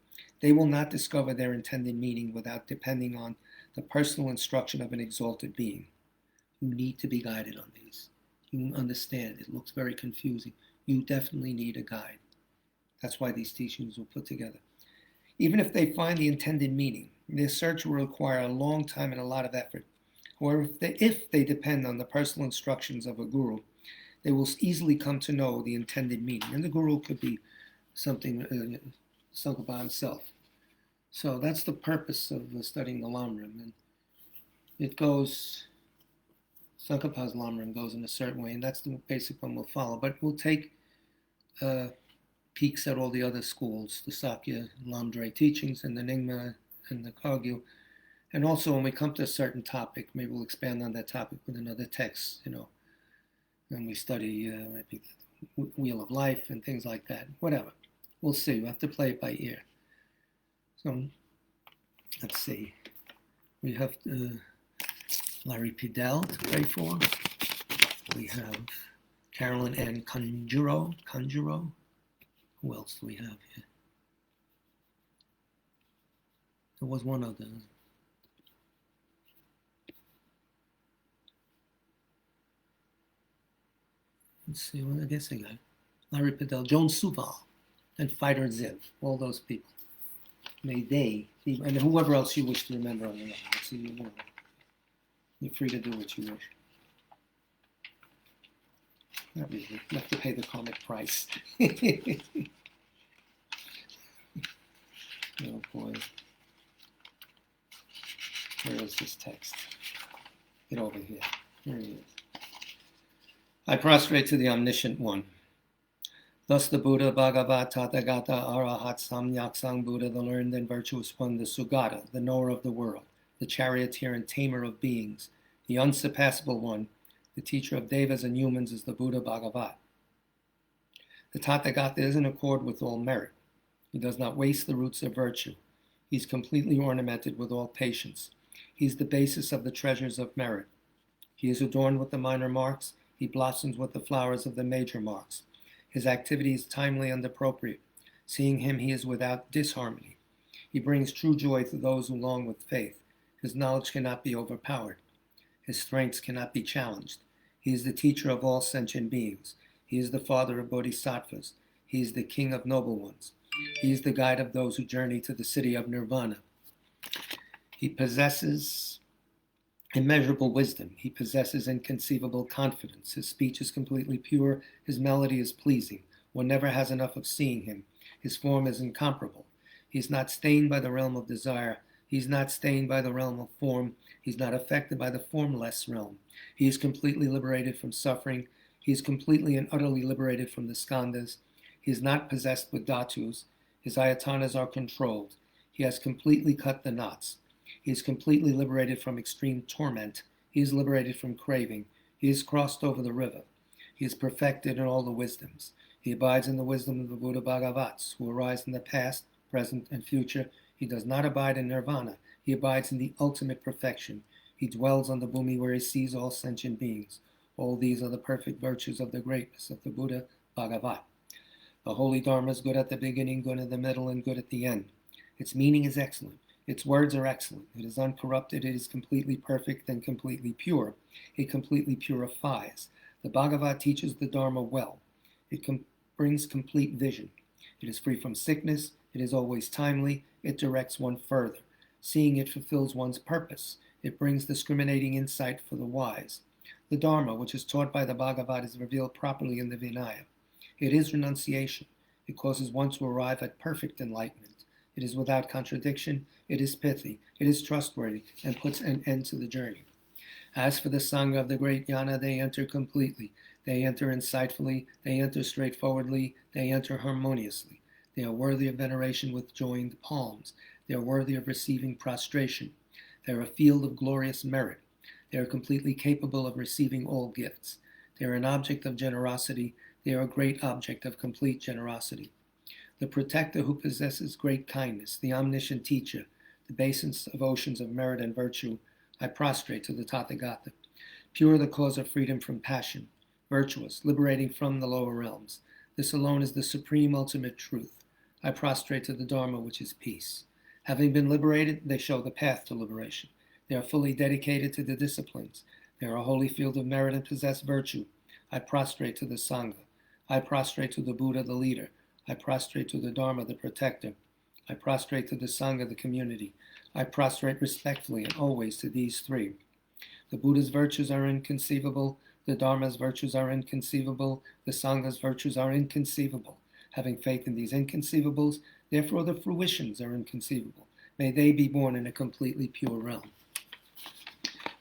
they will not discover their intended meaning without depending on the personal instruction of an exalted being. You need to be guided on these. You understand. It looks very confusing. You definitely need a guide. That's why these teachings were put together. Even if they find the intended meaning, their search will require a long time and a lot of effort. However, if they depend on the personal instructions of a guru, they will easily come to know the intended meaning. And the guru could be something, Tsongkhapa himself. So that's the purpose of studying the Lam Rim. And it goes, Tsongkhapa's Lam Rim goes in a certain way, and that's the basic one we'll follow. But we'll take peeks at all the other schools, the Sakya, Lamdre teachings, and the Nyingma and the Kagyu. And also when we come to a certain topic, maybe we'll expand on that topic with another text, when we study maybe the Wheel of Life and things like that. Whatever. We'll see. We'll have to play it by ear. So, let's see. We have Larry Pidell to pray for. We have Carolyn Ann Conjuro. Who else do we have here? There was one other. Let's see, well, I guess I got Larry Pidell, Joan Suval, and Fighter Ziv, all those people. May they, and whoever else you wish to remember on the line. Let's see, you're free to do what you wish. Not really. You have to pay the comic price. Oh boy. Where is this text? Get over here. Here he is. I prostrate to the omniscient one. Thus the Buddha, Bhagavat, Tathagata, Arahat, Samyak Sang Buddha, the learned and virtuous one, the Sugata, the knower of the world, the charioteer and tamer of beings, the unsurpassable one, the teacher of devas and humans is the Buddha Bhagavat. The Tathagata is in accord with all merit. He does not waste the roots of virtue. He is completely ornamented with all patience. He is the basis of the treasures of merit. He is adorned with the minor marks. He blossoms with the flowers of the major marks. His activity is timely and appropriate. Seeing him, he is without disharmony. He brings true joy to those who long with faith. His knowledge cannot be overpowered. His strengths cannot be challenged. He is the teacher of all sentient beings. He is the father of bodhisattvas. He is the king of noble ones. He is the guide of those who journey to the city of nirvana. He possesses immeasurable wisdom. He possesses inconceivable confidence. His speech is completely pure. His melody is pleasing. One never has enough of seeing him. His form is incomparable. He is not stained by the realm of desire, He's not stained by the realm of form. He's not affected by the formless realm. He is completely liberated from suffering. He is completely and utterly liberated from the skandhas. He is not possessed with dhatus. His ayatanas are controlled. He has completely cut the knots. He is completely liberated from extreme torment. He is liberated from craving. He has crossed over the river. He is perfected in all the wisdoms. He abides in the wisdom of the Buddha Bhagavats, who arise in the past, present, and future. He does not abide in nirvana. He abides in the ultimate perfection. He dwells on the bhumi where he sees all sentient beings. All these are the perfect virtues of the greatness of the Buddha Bhagavat. The holy Dharma is good at the beginning, good in the middle, and good at the end. Its meaning is excellent. Its words are excellent. It is uncorrupted. It is completely perfect and completely pure. It completely purifies. The Bhagavat teaches the Dharma well. It brings complete vision. It is free from sickness. It is always timely. It directs one further. Seeing it fulfills one's purpose. It brings discriminating insight for the wise. The Dharma, which is taught by the Bhagavat, is revealed properly in the Vinaya. It is renunciation. It causes one to arrive at perfect enlightenment. It is without contradiction. It is pithy. It is trustworthy and puts an end to the journey. As for the Sangha of the great Jnana, they enter completely. They enter insightfully. They enter straightforwardly. They enter harmoniously. They are worthy of veneration with joined palms. They are worthy of receiving prostration. They are a field of glorious merit. They are completely capable of receiving all gifts. They are an object of generosity. They are a great object of complete generosity. The protector who possesses great kindness, the omniscient teacher, the basis of oceans of merit and virtue, I prostrate to the Tathagata. Pure, the cause of freedom from passion, virtuous, liberating from the lower realms. This alone is the supreme ultimate truth. I prostrate to the Dharma, which is peace. Having been liberated, they show the path to liberation. They are fully dedicated to the disciplines. They are a holy field of merit and possess virtue. I prostrate to the Sangha. I prostrate to the Buddha, the leader. I prostrate to the Dharma, the protector. I prostrate to the Sangha, the community. I prostrate respectfully and always to these three. The Buddha's virtues are inconceivable. The Dharma's virtues are inconceivable. The Sangha's virtues are inconceivable. Having faith in these inconceivables, therefore the fruitions are inconceivable. May they be born in a completely pure realm.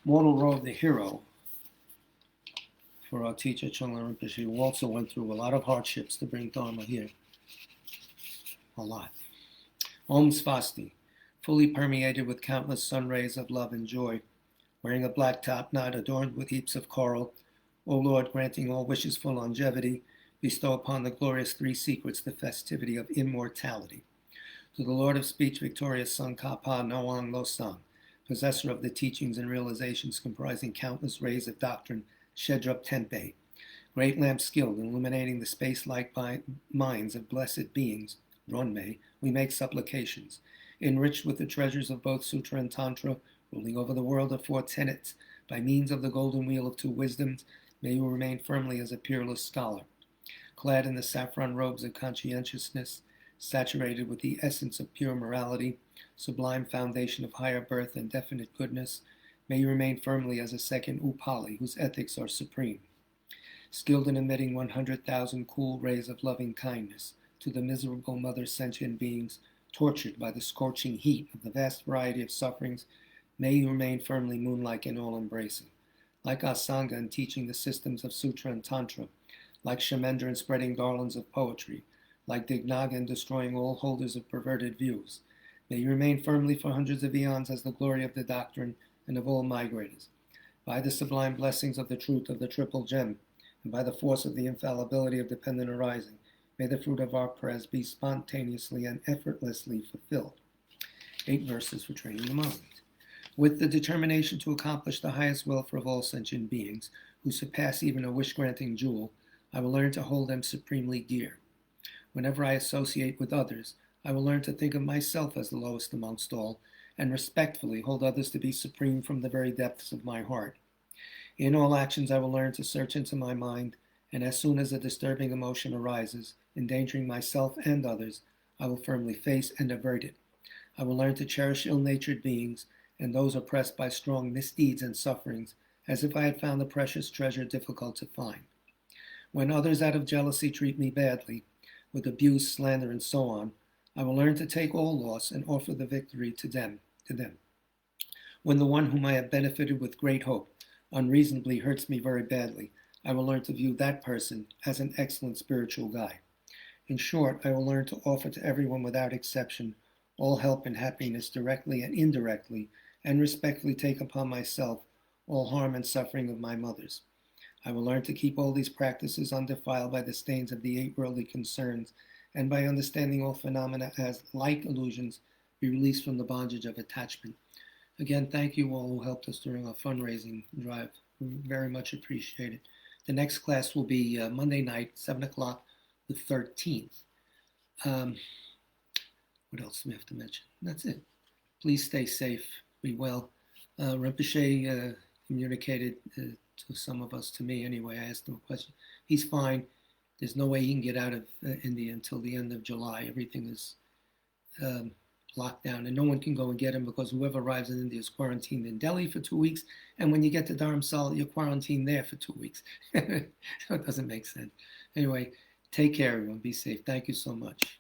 Mortal Row of the Hero, for our teacher, Chögyam Rinpoche, who also went through a lot of hardships to bring Dharma here. A lot. Om Svasti, fully permeated with countless sun rays of love and joy, wearing a black top knot adorned with heaps of coral, O Lord, granting all wishes for longevity, bestow upon the glorious three secrets the festivity of immortality. To the Lord of speech, victorious Tsongkhapa Noang Losang, possessor of the teachings and realizations comprising countless rays of doctrine, Shedrup Tempe, great lamp skilled in illuminating the space-like minds of blessed beings, Ronme, we make supplications. Enriched with the treasures of both Sutra and Tantra, ruling over the world of four tenets, by means of the golden wheel of two wisdoms, may you remain firmly as a peerless scholar. Clad in the saffron robes of conscientiousness, saturated with the essence of pure morality, sublime foundation of higher birth and definite goodness, may you remain firmly as a second Upali, whose ethics are supreme. Skilled in emitting 100,000 cool rays of loving kindness to the miserable mother sentient beings, tortured by the scorching heat of the vast variety of sufferings, may you remain firmly moon-like and all-embracing. Like our Sangha in teaching the systems of Sutra and Tantra, like Shamendra in spreading garlands of poetry, like Dignaga in destroying all holders of perverted views, may you remain firmly for hundreds of eons as the glory of the doctrine and of all migrators. By the sublime blessings of the truth of the triple gem, and by the force of the infallibility of dependent arising, may the fruit of our prayers be spontaneously and effortlessly fulfilled. 8 verses for training the mind. With the determination to accomplish the highest welfare of all sentient beings, who surpass even a wish-granting jewel, I will learn to hold them supremely dear. Whenever I associate with others, I will learn to think of myself as the lowest amongst all, and respectfully hold others to be supreme from the very depths of my heart. In all actions, I will learn to search into my mind, and as soon as a disturbing emotion arises, endangering myself and others, I will firmly face and avert it. I will learn to cherish ill-natured beings and those oppressed by strong misdeeds and sufferings, as if I had found the precious treasure difficult to find. When others out of jealousy treat me badly, with abuse, slander, and so on, I will learn to take all loss and offer the victory to them. to them. When the one whom I have benefited with great hope unreasonably hurts me very badly, I will learn to view that person as an excellent spiritual guide. In short, I will learn to offer to everyone without exception all help and happiness directly and indirectly, and respectfully take upon myself all harm and suffering of my mothers. I will learn to keep all these practices undefiled by the stains of the 8 worldly concerns, and by understanding all phenomena as like illusions, be released from the bondage of attachment. Again, thank you all who helped us during our fundraising drive. We very much appreciate it. The next class will be Monday night, 7 o'clock, the 13th. What else do we have to mention? That's it. Please stay safe, be well. Rinpoche communicated to some of us, to me anyway. I asked him a question. He's fine. There's no way he can get out of India until the end of July. Everything is locked down, and no one can go and get him because whoever arrives in India is quarantined in Delhi for 2 weeks, and when you get to Dharamsala, you're quarantined there for 2 weeks. So it doesn't make sense. Anyway, take care, everyone. Be safe. Thank you so much.